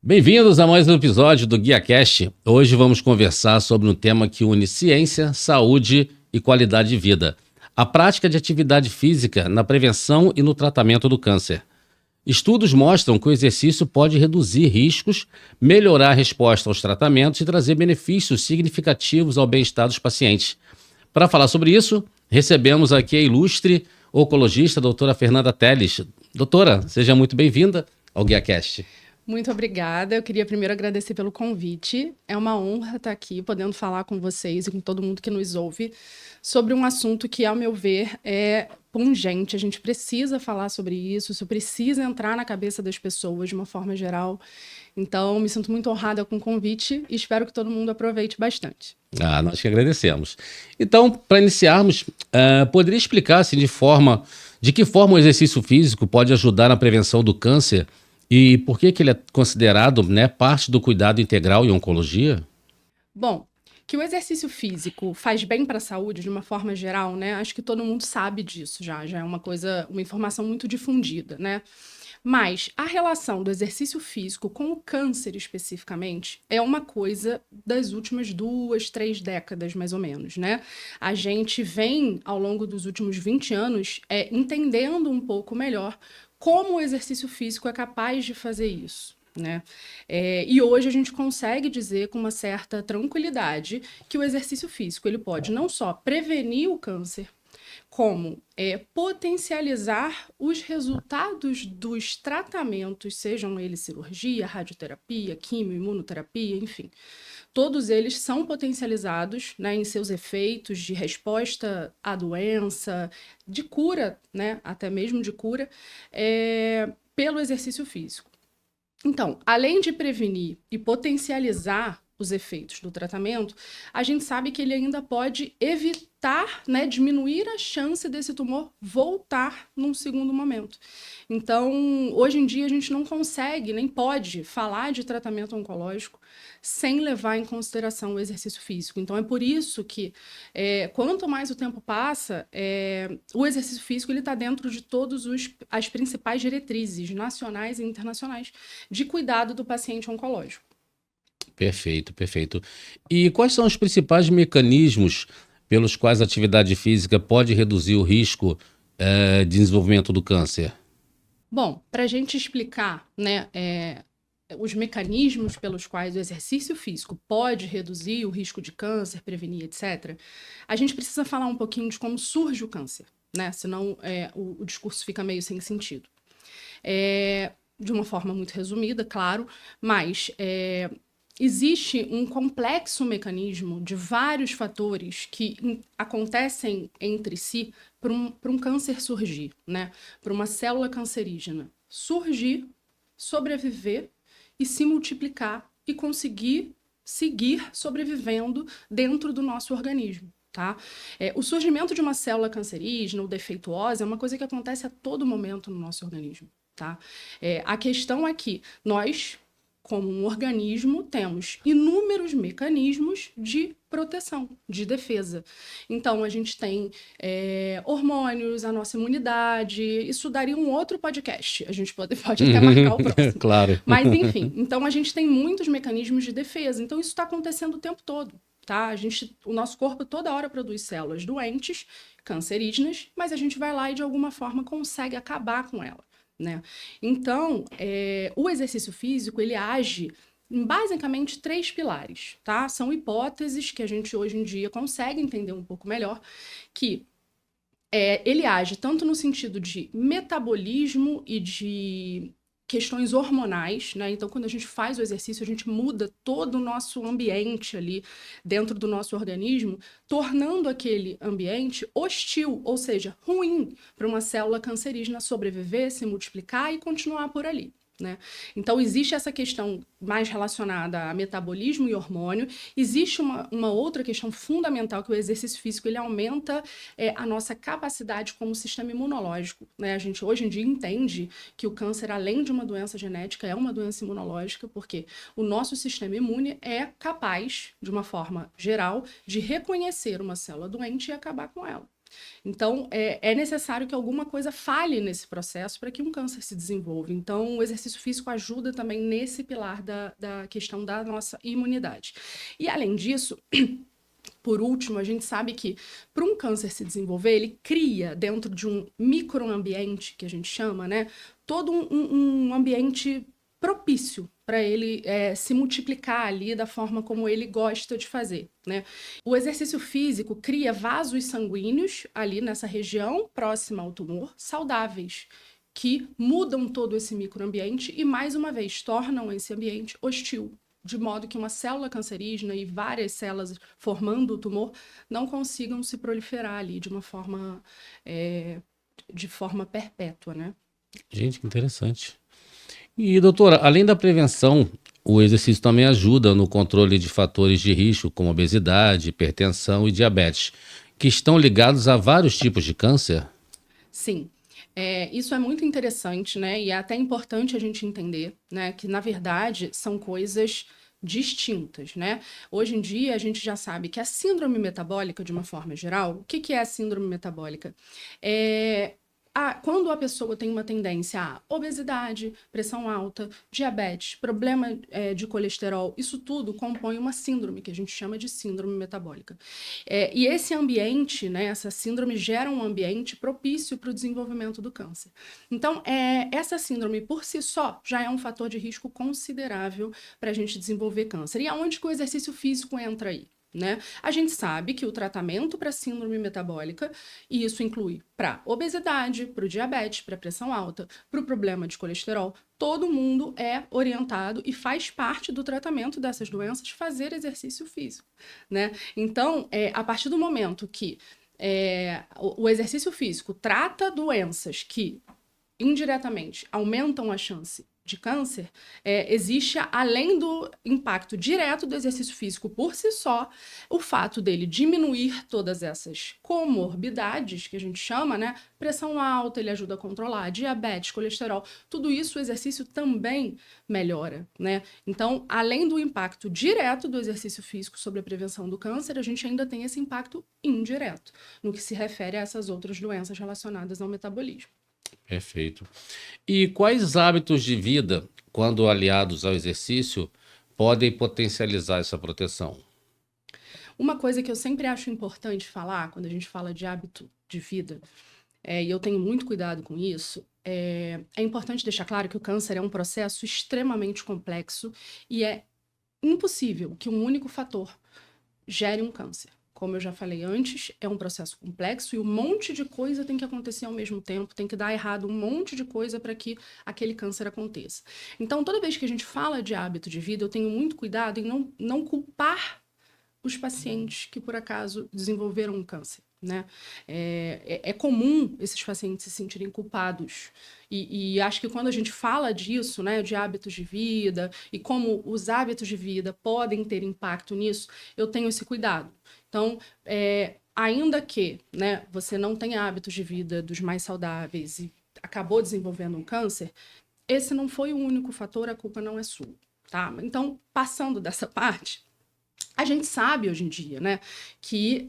Bem-vindos a mais um episódio do GuiaCast. Hoje vamos conversar sobre um tema que une ciência, saúde e qualidade de vida. A prática de atividade física na prevenção e no tratamento do câncer. Estudos mostram que o exercício pode reduzir riscos, melhorar a resposta aos tratamentos e trazer benefícios significativos ao bem-estar dos pacientes. Para falar sobre isso, recebemos aqui a ilustre oncologista, doutora Fernanda Telles. Doutora, seja muito bem-vinda ao GuiaCast. Muito obrigada. Eu queria primeiro agradecer pelo convite. É uma honra estar aqui, podendo falar com vocês e com todo mundo que nos ouve sobre um assunto que, ao meu ver, é pungente. A gente precisa falar sobre isso precisa entrar na cabeça das pessoas de uma forma geral. Então, me sinto muito honrada com o convite e espero que todo mundo aproveite bastante. Nós que agradecemos. Então, para iniciarmos, poderia explicar assim, de que forma o exercício físico pode ajudar na prevenção do câncer e por que ele é considerado, parte do cuidado integral em oncologia? Bom, que o exercício físico faz bem para a saúde de uma forma geral, acho que todo mundo sabe disso já é uma informação muito difundida, Mas a relação do exercício físico com o câncer especificamente é uma coisa das últimas 2, 3 décadas, mais ou menos, A gente vem, ao longo dos últimos 20 anos, entendendo um pouco melhor como o exercício físico é capaz de fazer isso. E hoje a gente consegue dizer com uma certa tranquilidade que o exercício físico ele pode não só prevenir o câncer, como potencializar os resultados dos tratamentos, sejam eles cirurgia, radioterapia, quimio, imunoterapia, enfim. Todos eles são potencializados em seus efeitos de resposta à doença, de cura, até mesmo de cura, pelo exercício físico. Então, além de prevenir e potencializar os efeitos do tratamento, a gente sabe que ele ainda pode evitar, diminuir a chance desse tumor voltar num segundo momento. Então, hoje em dia, a gente não consegue, nem pode falar de tratamento oncológico sem levar em consideração o exercício físico. Então, é por isso que, quanto mais o tempo passa, o exercício físico está dentro de todas as principais diretrizes nacionais e internacionais de cuidado do paciente oncológico. Perfeito, perfeito. E quais são os principais mecanismos pelos quais a atividade física pode reduzir o risco de desenvolvimento do câncer? Bom, para a gente explicar, os mecanismos pelos quais o exercício físico pode reduzir o risco de câncer, prevenir, etc., a gente precisa falar um pouquinho de como surge o câncer, Senão o discurso fica meio sem sentido. De uma forma muito resumida, claro, mas existe um complexo mecanismo de vários fatores que acontecem entre si para um câncer surgir, para uma célula cancerígena surgir, sobreviver e se multiplicar e conseguir seguir sobrevivendo dentro do nosso organismo. O surgimento de uma célula cancerígena ou defeituosa é uma coisa que acontece a todo momento no nosso organismo. A questão é que nós, como um organismo, temos inúmeros mecanismos de proteção, de defesa. Então, a gente tem hormônios, a nossa imunidade, isso daria um outro podcast, a gente pode até marcar o próximo. Claro. Mas, enfim, então a gente tem muitos mecanismos de defesa, então isso está acontecendo o tempo todo. O nosso corpo toda hora produz células doentes, cancerígenas, mas a gente vai lá e de alguma forma consegue acabar com ela. Então, o exercício físico, ele age em basicamente 3 pilares, São hipóteses que a gente hoje em dia consegue entender um pouco melhor, que ele age tanto no sentido de metabolismo e de questões hormonais, Então, quando a gente faz o exercício, a gente muda todo o nosso ambiente ali dentro do nosso organismo, tornando aquele ambiente hostil, ou seja, ruim para uma célula cancerígena sobreviver, se multiplicar e continuar por ali. Então, existe essa questão mais relacionada a metabolismo e hormônio. Existe uma outra questão fundamental, que o exercício físico ele aumenta a nossa capacidade como sistema imunológico. A gente hoje em dia entende que o câncer, além de uma doença genética, é uma doença imunológica, porque o nosso sistema imune é capaz, de uma forma geral, de reconhecer uma célula doente e acabar com ela. Então, é necessário que alguma coisa falhe nesse processo para que um câncer se desenvolva. Então, o exercício físico ajuda também nesse pilar da questão da nossa imunidade. E, além disso, por último, a gente sabe que para um câncer se desenvolver, ele cria dentro de um microambiente, que a gente chama, né, todo um ambiente propício para ele se multiplicar ali da forma como ele gosta de fazer, né? O exercício físico cria vasos sanguíneos ali nessa região próxima ao tumor, saudáveis, que mudam todo esse microambiente e, mais uma vez, tornam esse ambiente hostil, de modo que uma célula cancerígena e várias células formando o tumor não consigam se proliferar ali de forma perpétua, né? Gente, que interessante. E, doutora, além da prevenção, o exercício também ajuda no controle de fatores de risco, como obesidade, hipertensão e diabetes, que estão ligados a vários tipos de câncer? Sim. Isso é muito interessante, né? E é até importante a gente entender, né, que, na verdade, são coisas distintas, né? Hoje em dia, a gente já sabe que a síndrome metabólica, de uma forma geral, o que é a síndrome metabólica? Quando a pessoa tem uma tendência a obesidade, pressão alta, diabetes, problema de colesterol, isso tudo compõe uma síndrome que a gente chama de síndrome metabólica. E esse ambiente, né, essa síndrome gera um ambiente propício para o desenvolvimento do câncer. Então, essa síndrome por si só já é um fator de risco considerável para a gente desenvolver câncer. E aonde que o exercício físico entra aí? Né? A gente sabe que o tratamento para síndrome metabólica, e isso inclui para obesidade, para o diabetes, para pressão alta, para o problema de colesterol, todo mundo é orientado e faz parte do tratamento dessas doenças fazer exercício físico, né? Então, a partir do momento que o exercício físico trata doenças que indiretamente aumentam a chance de câncer, existe, além do impacto direto do exercício físico por si só, o fato dele diminuir todas essas comorbidades, que a gente chama, né? Pressão alta, ele ajuda a controlar, diabetes, colesterol, tudo isso o exercício também melhora, né? Então, além do impacto direto do exercício físico sobre a prevenção do câncer, a gente ainda tem esse impacto indireto, no que se refere a essas outras doenças relacionadas ao metabolismo. Perfeito. E quais hábitos de vida, quando aliados ao exercício, podem potencializar essa proteção? Uma coisa que eu sempre acho importante falar, quando a gente fala de hábito de vida, e eu tenho muito cuidado com isso, é importante deixar claro que o câncer é um processo extremamente complexo e é impossível que um único fator gere um câncer. Como eu já falei antes, é um processo complexo e um monte de coisa tem que acontecer ao mesmo tempo, tem que dar errado um monte de coisa para que aquele câncer aconteça. Então, toda vez que a gente fala de hábito de vida, eu tenho muito cuidado em não culpar os pacientes que, por acaso, desenvolveram um câncer, né? É comum esses pacientes se sentirem culpados. E acho que quando a gente fala disso, né, de hábitos de vida e como os hábitos de vida podem ter impacto nisso, eu tenho esse cuidado. Então, ainda que, né, você não tenha hábitos de vida dos mais saudáveis e acabou desenvolvendo um câncer, esse não foi o único fator, a culpa não é sua, tá? Então, passando dessa parte, a gente sabe hoje em dia, né, que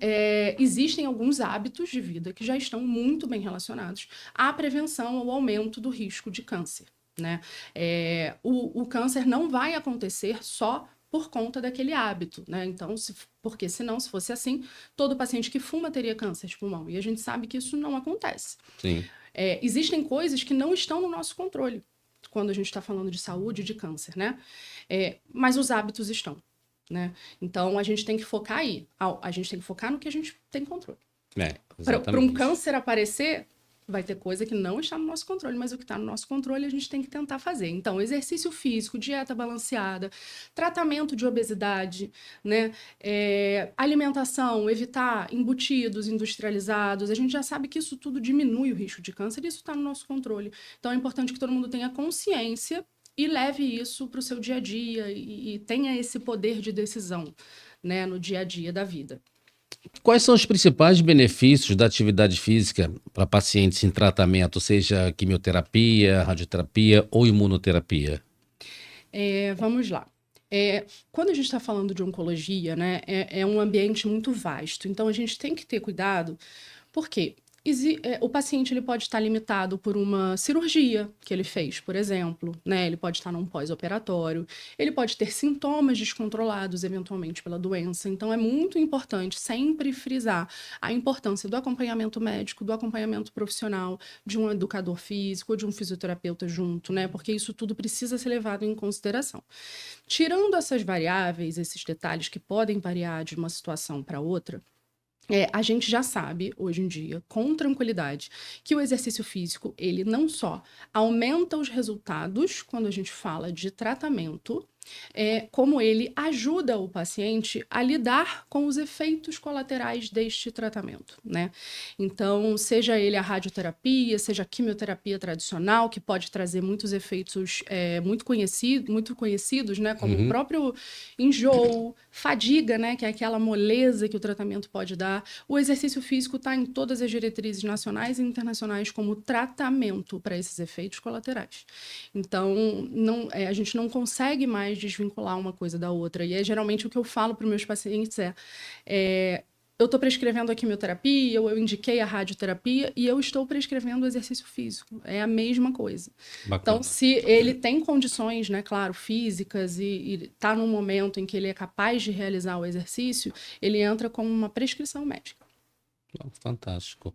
existem alguns hábitos de vida que já estão muito bem relacionados à prevenção ou ao aumento do risco de câncer, né? O câncer não vai acontecer só por conta daquele hábito, né? Então, porque senão, se fosse assim, todo paciente que fuma teria câncer de pulmão. E a gente sabe que isso não acontece. Sim. Existem coisas que não estão no nosso controle quando a gente está falando de saúde e de câncer, né? Mas os hábitos estão. Né? Então, a gente tem que focar aí. A gente tem que focar no que a gente tem controle. Para um câncer aparecer, vai ter coisa que não está no nosso controle, mas o que está no nosso controle a gente tem que tentar fazer. Então, exercício físico, dieta balanceada, tratamento de obesidade, né? Alimentação, evitar embutidos industrializados. A gente já sabe que isso tudo diminui o risco de câncer e isso está no nosso controle. Então, é importante que todo mundo tenha consciência e leve isso para o seu dia a dia e tenha esse poder de decisão, né, no dia a dia da vida. Quais são os principais benefícios da atividade física para pacientes em tratamento, seja quimioterapia, radioterapia ou imunoterapia? Vamos lá. Quando a gente está falando de oncologia, né, é um ambiente muito vasto. Então, a gente tem que ter cuidado Por quê? O paciente ele pode estar limitado por uma cirurgia que ele fez, por exemplo, né? Ele pode estar num pós-operatório, ele pode ter sintomas descontrolados, eventualmente, pela doença. Então, é muito importante sempre frisar a importância do acompanhamento médico, do acompanhamento profissional, de um educador físico, de um fisioterapeuta junto, né? Porque isso tudo precisa ser levado em consideração. Tirando essas variáveis, esses detalhes que podem variar de uma situação para outra, a gente já sabe, hoje em dia, com tranquilidade, que o exercício físico, ele não só aumenta os resultados quando a gente fala de tratamento, como ele ajuda o paciente a lidar com os efeitos colaterais deste tratamento, né? Então, seja ele a radioterapia, seja a quimioterapia tradicional, que pode trazer muitos efeitos muito conhecidos, né? Como o próprio enjoo, fadiga, né? Que é aquela moleza que o tratamento pode dar. O exercício físico está em todas as diretrizes nacionais e internacionais como tratamento para esses efeitos colaterais. Então, a gente não consegue mais desvincular uma coisa da outra. E geralmente o que eu falo para os meus pacientes eu estou prescrevendo a quimioterapia, ou eu indiquei a radioterapia, e eu estou prescrevendo o exercício físico. É a mesma coisa. Bacana. Então, se ele tem condições, né, claro, físicas, e está num momento em que ele é capaz de realizar o exercício, ele entra com uma prescrição médica. Fantástico.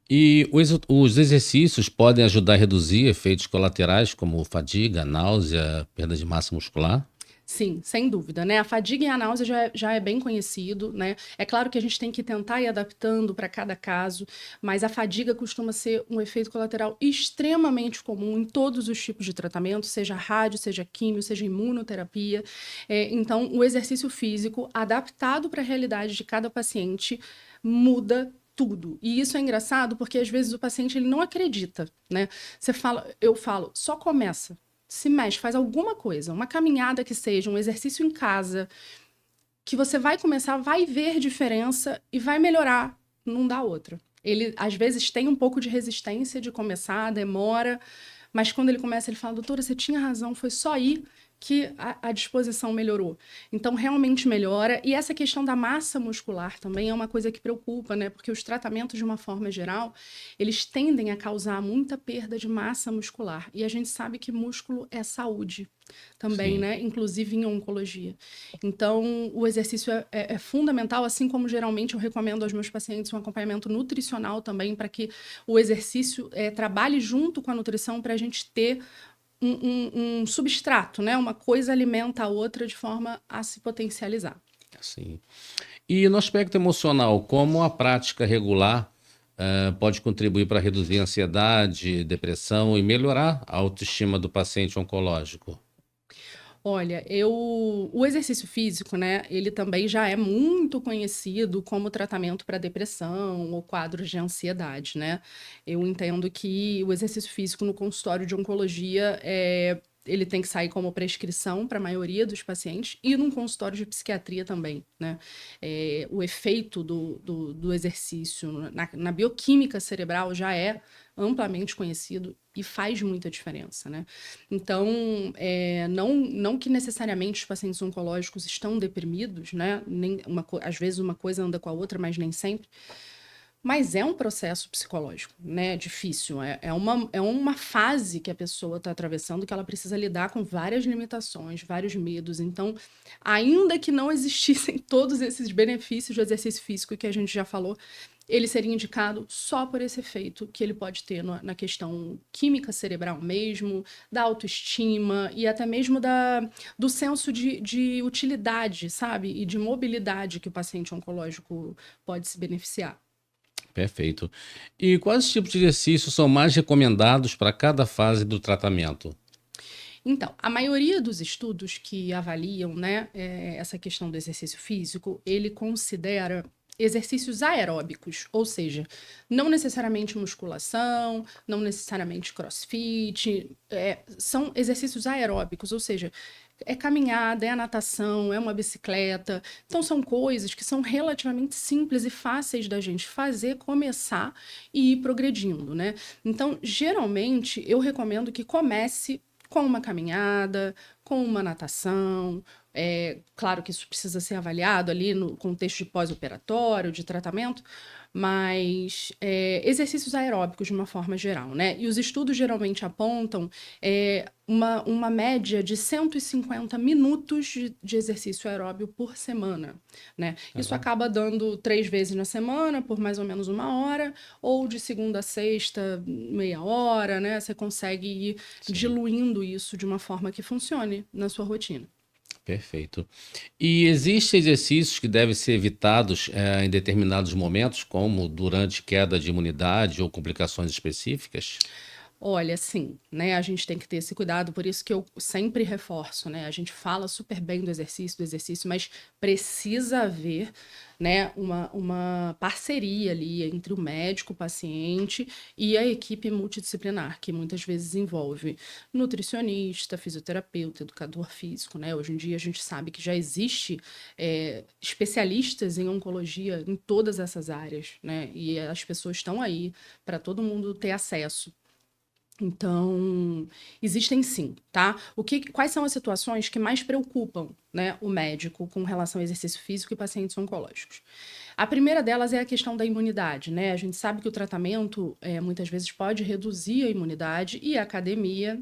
E os exercícios podem ajudar a reduzir efeitos colaterais, como fadiga, náusea, perda de massa muscular? Sim, sem dúvida, né? A fadiga e a náusea já é bem conhecido, né? É claro que a gente tem que tentar ir adaptando para cada caso, mas a fadiga costuma ser um efeito colateral extremamente comum em todos os tipos de tratamento, seja rádio, seja químio, seja imunoterapia. Então, o exercício físico adaptado para a realidade de cada paciente muda tudo. E isso é engraçado porque às vezes o paciente ele não acredita, né? Eu falo, só começa. Se mexe, faz alguma coisa, uma caminhada que seja, um exercício em casa, que você vai começar, vai ver diferença e vai melhorar, não dá outra. Ele, às vezes, tem um pouco de resistência de começar, demora, mas quando ele começa, ele fala, doutora, você tinha razão, foi só ir que a disposição melhorou. Então, realmente melhora. E essa questão da massa muscular também é uma coisa que preocupa, né? Porque os tratamentos, de uma forma geral, eles tendem a causar muita perda de massa muscular. E a gente sabe que músculo é saúde também, Sim. né? Inclusive em oncologia. Então, o exercício é fundamental, assim como geralmente eu recomendo aos meus pacientes um acompanhamento nutricional também, para que o exercício trabalhe junto com a nutrição para a gente ter um substrato, né? Uma coisa alimenta a outra de forma a se potencializar. Sim. E no aspecto emocional, como a prática regular pode contribuir para reduzir a ansiedade, depressão e melhorar a autoestima do paciente oncológico? Olha, o exercício físico, né, ele também já é muito conhecido como tratamento para depressão ou quadros de ansiedade, né? Eu entendo que o exercício físico no consultório de oncologia ele tem que sair como prescrição para a maioria dos pacientes e num consultório de psiquiatria também, né? O efeito do exercício na bioquímica cerebral já é amplamente conhecido e faz muita diferença, né? Então, não que necessariamente os pacientes oncológicos estão deprimidos, né? Às vezes uma coisa anda com a outra, mas nem sempre. Mas é um processo psicológico, né? Difícil. É uma fase que a pessoa está atravessando que ela precisa lidar com várias limitações, vários medos. Então, ainda que não existissem todos esses benefícios do exercício físico que a gente já falou, ele seria indicado só por esse efeito que ele pode ter na questão química cerebral mesmo, da autoestima e até mesmo do senso de utilidade, sabe? E de mobilidade que o paciente oncológico pode se beneficiar. Perfeito. E quais tipos de exercícios são mais recomendados para cada fase do tratamento? Então, a maioria dos estudos que avaliam, né, essa questão do exercício físico, ele considera exercícios aeróbicos, ou seja, não necessariamente musculação, não necessariamente crossfit, são exercícios aeróbicos, ou seja, é caminhada, é a natação, é uma bicicleta. Então, são coisas que são relativamente simples e fáceis da gente fazer, começar e ir progredindo, né? Então, geralmente, eu recomendo que comece com uma caminhada, com uma natação, Claro que isso precisa ser avaliado ali no contexto de pós-operatório, de tratamento, mas exercícios aeróbicos de uma forma geral, né? E os estudos geralmente apontam uma média de 150 minutos de exercício aeróbio por semana, né? Isso acaba dando 3 vezes na semana, por mais ou menos 1 hora, ou de segunda a sexta, meia hora, né? Você consegue ir diluindo isso de uma forma que funcione na sua rotina. Perfeito. E existem exercícios que devem ser evitados em determinados momentos, como durante queda de imunidade ou complicações específicas? Olha, sim, né? A gente tem que ter esse cuidado, por isso que eu sempre reforço, né? A gente fala super bem do exercício, mas precisa haver, né, uma parceria ali entre o médico, o paciente e a equipe multidisciplinar, que muitas vezes envolve nutricionista, fisioterapeuta, educador físico, né? Hoje em dia a gente sabe que já existe especialistas em oncologia em todas essas áreas, né? E as pessoas estão aí para todo mundo ter acesso. Então, existem sim, tá? Quais são as situações que mais preocupam, né, o médico com relação ao exercício físico e pacientes oncológicos? A primeira delas é a questão da imunidade, né? A gente sabe que o tratamento muitas vezes pode reduzir a imunidade e a academia,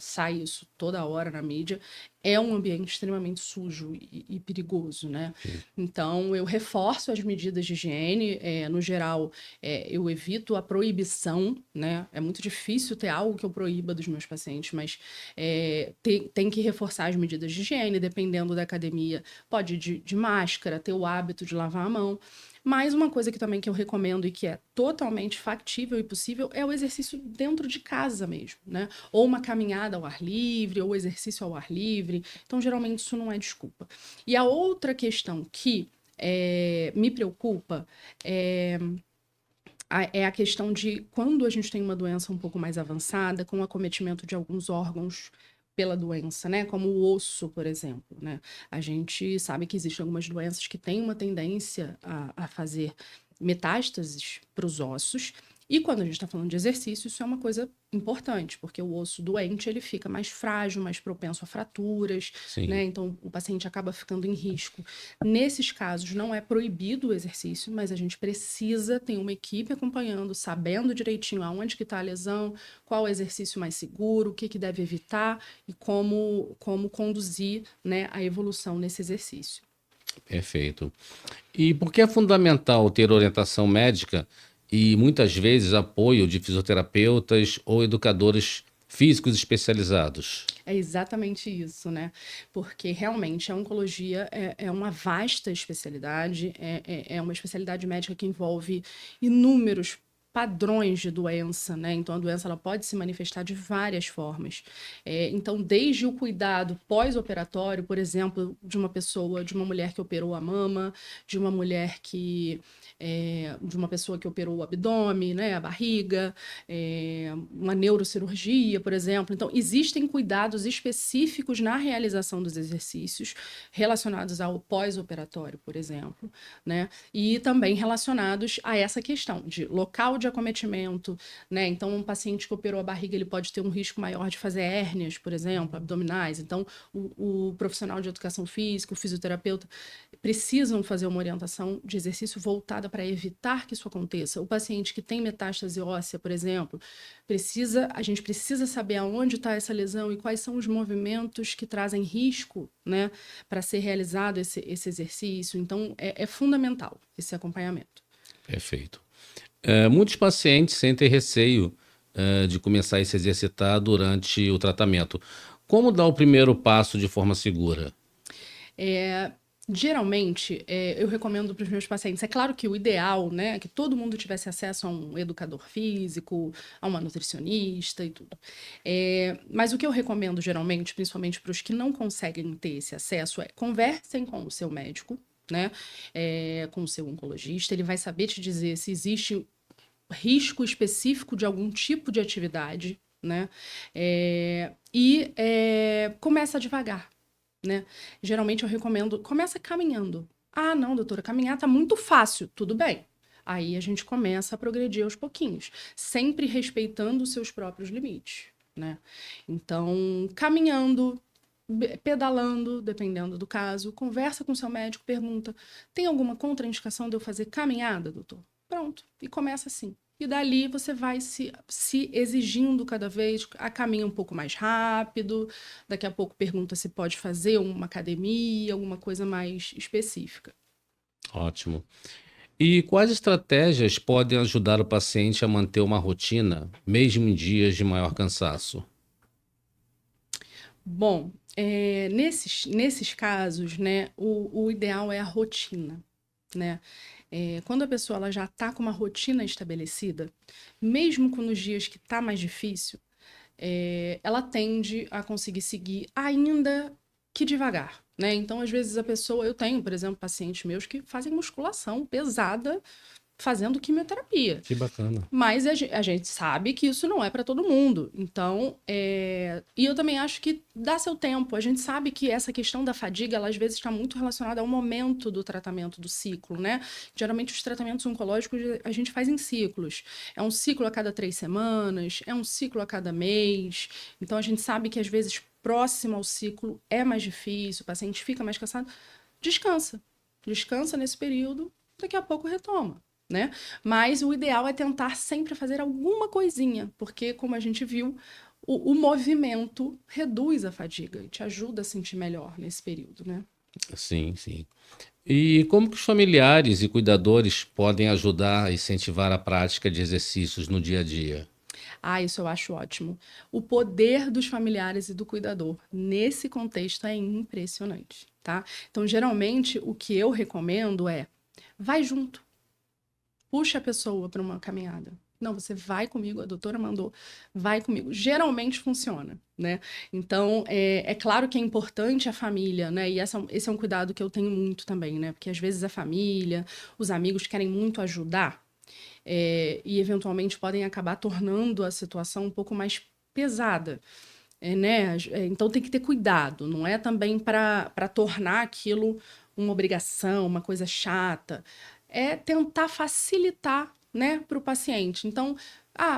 sai isso toda hora na mídia, é um ambiente extremamente sujo e perigoso, né? Então, eu reforço as medidas de higiene, no geral, eu evito a proibição, né? É muito difícil ter algo que eu proíba dos meus pacientes, mas tem que reforçar as medidas de higiene, dependendo da academia, pode ir de máscara, ter o hábito de lavar a mão. Mas uma coisa que também que eu recomendo e que é totalmente factível e possível é o exercício dentro de casa mesmo, né? Ou uma caminhada ao ar livre, ou exercício ao ar livre. Então, geralmente, isso não é desculpa. E a outra questão que me preocupa é a questão de quando a gente tem uma doença um pouco mais avançada, com o acometimento de alguns órgãos pela doença, né? Como o osso, por exemplo, né? A gente sabe que existem algumas doenças que têm uma tendência a fazer metástases para os ossos. E quando a gente está falando de exercício, isso é uma coisa importante, porque o osso doente ele fica mais frágil, mais propenso a fraturas, Sim, né? Então o paciente acaba ficando em risco. Nesses casos, não é proibido o exercício, mas a gente precisa ter uma equipe acompanhando, sabendo direitinho aonde que está a lesão, qual o exercício mais seguro, o que que deve evitar e como conduzir, né, a evolução nesse exercício. perfeito. E por que é fundamental ter orientação médica e muitas vezes apoio de fisioterapeutas ou educadores físicos especializados? É exatamente isso, né? Porque realmente a oncologia é uma vasta especialidade, é uma especialidade médica que envolve inúmeros padrões de doença, né? Então a doença ela pode se manifestar de várias formas. Então, desde o cuidado pós-operatório, por exemplo, de uma mulher que operou a mama, de uma mulher de uma pessoa que operou o abdômen, né, a barriga, uma neurocirurgia, por exemplo. Então, existem cuidados específicos na realização dos exercícios relacionados ao pós-operatório, por exemplo, né? E também relacionados a essa questão de local de acometimento, né? Então, um paciente que operou a barriga, ele pode ter um risco maior de fazer hérnias, por exemplo, abdominais. Então, o profissional de educação física, o fisioterapeuta, precisam fazer uma orientação de exercício voltada para evitar que isso aconteça. O paciente que tem metástase óssea, por exemplo, a gente precisa saber aonde está essa lesão e quais são os movimentos que trazem risco, né, para ser realizado esse exercício. Então, é fundamental esse acompanhamento. Perfeito. Muitos pacientes sentem receio de começar a se exercitar durante o tratamento. Como dar o primeiro passo de forma segura? Geralmente, eu recomendo para os meus pacientes. É claro que o ideal, né, é que todo mundo tivesse acesso a um educador físico, a uma nutricionista e tudo. Mas o que eu recomendo geralmente, principalmente para os que não conseguem ter esse acesso, é conversem com o seu médico, né, com o seu oncologista. Ele vai saber te dizer se existe risco específico de algum tipo de atividade, né, começa devagar, né? Geralmente eu recomendo, começa caminhando. Ah, não, doutora, caminhar tá muito fácil. Tudo bem. Aí a gente começa a progredir aos pouquinhos, sempre respeitando os seus próprios limites, né? Então, caminhando, pedalando, dependendo do caso, conversa com seu médico, pergunta: tem alguma contraindicação de eu fazer caminhada, doutor? Pronto, e começa assim. E dali você vai se exigindo cada vez, a caminha um pouco mais rápido, daqui a pouco pergunta se pode fazer uma academia, alguma coisa mais específica. Ótimo. E quais estratégias podem ajudar o paciente a manter uma rotina, mesmo em dias de maior cansaço? Bom, nesses casos, né, o ideal é a rotina, né? Quando a pessoa ela já está com uma rotina estabelecida, mesmo nos dias que está mais difícil, ela tende a conseguir seguir ainda que devagar, né? Então, às vezes a pessoa, eu tenho, por exemplo, pacientes meus que fazem musculação pesada fazendo quimioterapia. Que bacana. Mas a gente sabe que isso não é para todo mundo. Então, e eu também acho que dá seu tempo. A gente sabe que essa questão da fadiga, ela às vezes está muito relacionada ao momento do tratamento, do ciclo, né? Geralmente os tratamentos oncológicos a gente faz em ciclos. É um ciclo a cada 3 semanas, é um ciclo a cada mês. Então, a gente sabe que às vezes próximo ao ciclo é mais difícil, o paciente fica mais cansado. Descansa. Descansa nesse período, daqui a pouco retoma. Né? Mas o ideal é tentar sempre fazer alguma coisinha, porque, como a gente viu, o movimento reduz a fadiga e te ajuda a sentir melhor nesse período, né? Sim, sim. E como que os familiares e cuidadores podem ajudar a incentivar a prática de exercícios no dia a dia? Isso eu acho ótimo. O poder dos familiares e do cuidador nesse contexto é impressionante, tá? Então, geralmente, o que eu recomendo é vai junto. Puxa a pessoa para uma caminhada. Não, você vai comigo, a doutora mandou, vai comigo. Geralmente funciona, né? Então, é claro que é importante a família, né? E esse é um cuidado que eu tenho muito também, né? Porque às vezes a família, os amigos querem muito ajudar, e eventualmente podem acabar tornando a situação um pouco mais pesada. Né? Então tem que ter cuidado, não é também para tornar aquilo uma obrigação, uma coisa chata. É tentar facilitar, né, para o paciente. Então,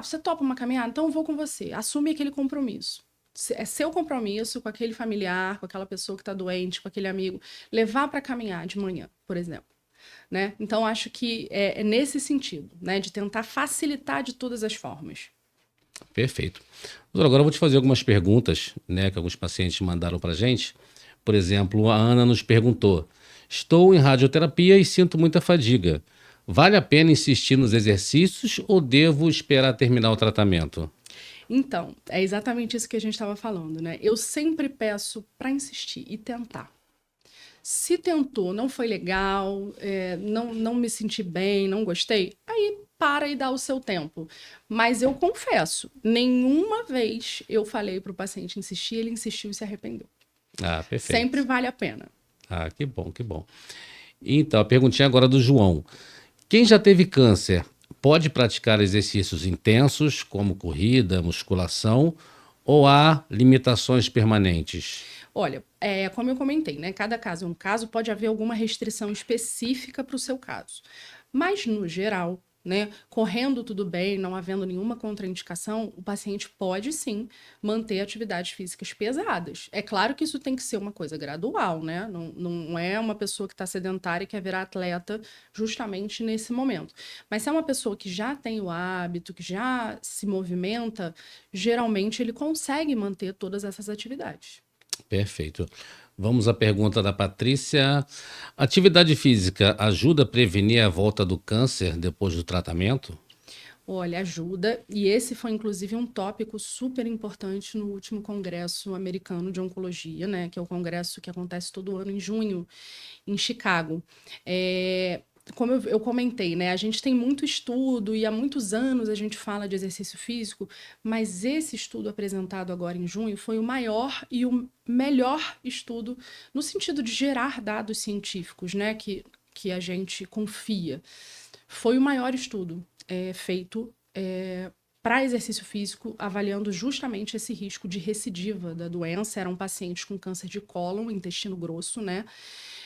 você topa uma caminhada? Então eu vou com você. Assume aquele compromisso. É seu compromisso com aquele familiar, com aquela pessoa que está doente, com aquele amigo, levar para caminhar de manhã, por exemplo. Né? Então, acho que é nesse sentido, né, de tentar facilitar de todas as formas. Perfeito. Doutor, agora eu vou te fazer algumas perguntas, né, que alguns pacientes mandaram para gente. Por exemplo, a Ana nos perguntou: estou em radioterapia e sinto muita fadiga. Vale a pena insistir nos exercícios ou devo esperar terminar o tratamento? Então, é exatamente isso que a gente estava falando, né? Eu sempre peço para insistir e tentar. Se tentou, não foi legal, não me senti bem, não gostei, aí para e dá o seu tempo. Mas eu confesso, nenhuma vez eu falei para o paciente insistir, ele insistiu e se arrependeu. Ah, Sempre perfeito. vale a pena. Ah, que bom, que bom. Então, a perguntinha agora do João. Quem já teve câncer pode praticar exercícios intensos, como corrida, musculação, ou há limitações permanentes? Olha, como eu comentei, né? Cada caso é um caso, pode haver alguma restrição específica para o seu caso. Mas, no geral, né, correndo tudo bem, não havendo nenhuma contraindicação, o paciente pode sim manter atividades físicas pesadas. É claro que isso tem que ser uma coisa gradual, né? Não é uma pessoa que está sedentária e quer virar atleta justamente nesse momento. Mas se é uma pessoa que já tem o hábito, que já se movimenta, geralmente ele consegue manter todas essas atividades. Perfeito. Vamos à pergunta da Patrícia. Atividade física ajuda a prevenir a volta do câncer depois do tratamento? Olha, ajuda. E esse foi, inclusive, um tópico super importante no último Congresso Americano de Oncologia, né? Que é o congresso que acontece todo ano em junho, em Chicago. Como eu comentei, né? A gente tem muito estudo e há muitos anos a gente fala de exercício físico, mas esse estudo apresentado agora em junho foi o maior e o melhor estudo no sentido de gerar dados científicos, né? Que a gente confia. Foi o maior estudo feito para exercício físico, avaliando justamente esse risco de recidiva da doença. Eram pacientes com câncer de cólon, intestino grosso, né?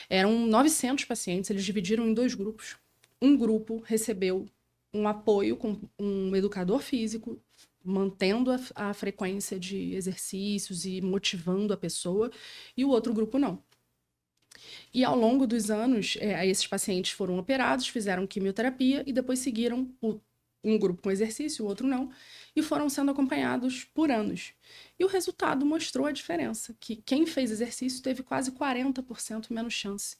Eram 900 pacientes, eles dividiram em 2 grupos. Um grupo recebeu um apoio com um educador físico, mantendo a frequência de exercícios e motivando a pessoa, e o outro grupo não. E ao longo dos anos, esses pacientes foram operados, fizeram quimioterapia e depois seguiram um grupo com exercício, o outro não, e foram sendo acompanhados por anos. E o resultado mostrou a diferença, que quem fez exercício teve quase 40% menos chance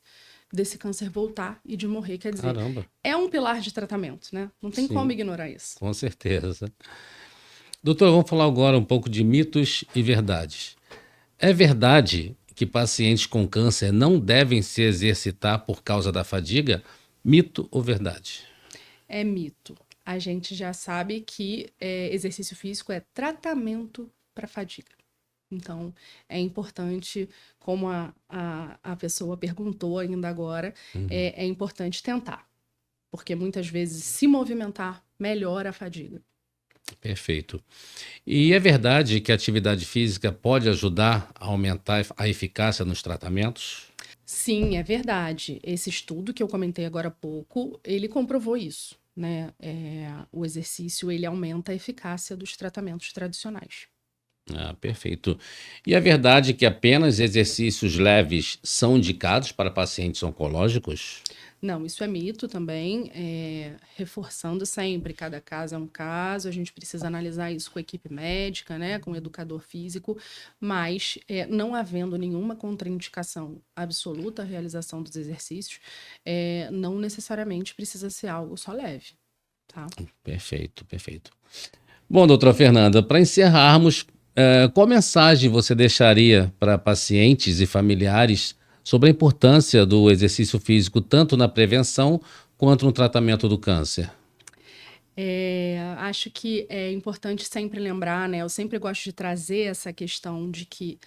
desse câncer voltar e de morrer. Quer dizer, Caramba. é um pilar de tratamento, né? Não tem Sim, como ignorar isso. com certeza. Doutor, vamos falar agora um pouco de mitos e verdades. É verdade que pacientes com câncer não devem se exercitar por causa da fadiga? Mito ou verdade? É mito. A gente já sabe que exercício físico é tratamento para fadiga. Então, é importante, como a pessoa perguntou ainda agora, é importante tentar. Porque muitas vezes se movimentar melhora a fadiga. Perfeito. E é verdade que a atividade física pode ajudar a aumentar a eficácia nos tratamentos? Sim, é verdade. Esse estudo que eu comentei agora há pouco, ele comprovou isso, né? O exercício, ele aumenta a eficácia dos tratamentos tradicionais. Ah, perfeito. E é verdade que apenas exercícios leves são indicados para pacientes oncológicos? Não, isso é mito também, reforçando sempre, cada caso é um caso, a gente precisa analisar isso com a equipe médica, né, com o educador físico, mas não havendo nenhuma contraindicação absoluta à realização dos exercícios, não necessariamente precisa ser algo só leve, tá? Perfeito, perfeito. Bom, doutora Fernanda, para encerrarmos, qual mensagem você deixaria para pacientes e familiares sobre a importância do exercício físico, tanto na prevenção quanto no tratamento do câncer? Acho que é importante sempre lembrar, né? Eu sempre gosto de trazer essa questão de que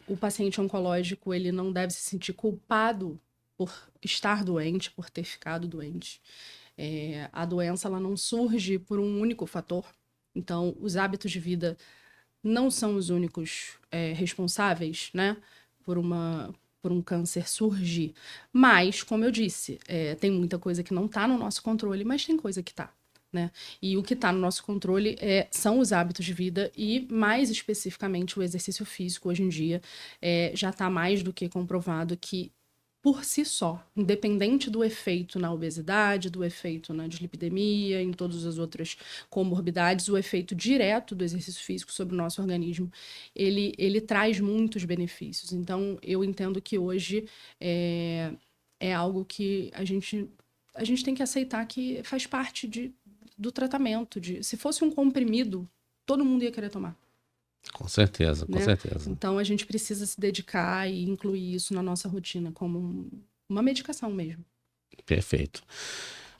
o paciente oncológico ele não deve se sentir culpado por estar doente, por ter ficado doente. A doença ela não surge por um único fator. Então, os hábitos de vida não são os únicos responsáveis, né, por um câncer surgir. Mas, como eu disse, tem muita coisa que não está no nosso controle, mas tem coisa que está, né? E o que está no nosso controle são os hábitos de vida e, mais especificamente, o exercício físico. Hoje em dia, já está mais do que comprovado que, por si só, independente do efeito na obesidade, do efeito na dislipidemia, em todas as outras comorbidades, o efeito direto do exercício físico sobre o nosso organismo, ele traz muitos benefícios. Então, eu entendo que hoje é algo que a gente tem que aceitar que faz parte do tratamento. Se fosse um comprimido, todo mundo ia querer tomar. Com certeza, com Né? certeza. Então, a gente precisa se dedicar e incluir isso na nossa rotina como uma medicação mesmo. Perfeito.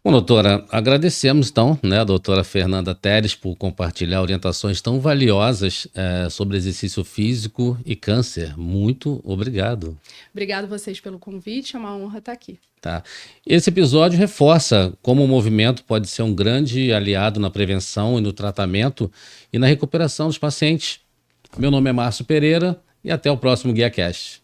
Bom, doutora, agradecemos então, né, a doutora Fernanda Teres por compartilhar orientações tão valiosas sobre exercício físico e câncer. Muito obrigado. Obrigado vocês pelo convite, é uma honra estar aqui. Tá. Esse episódio reforça como o movimento pode ser um grande aliado na prevenção e no tratamento e na recuperação dos pacientes. Meu nome é Márcio Pereira e até o próximo GuiaCast.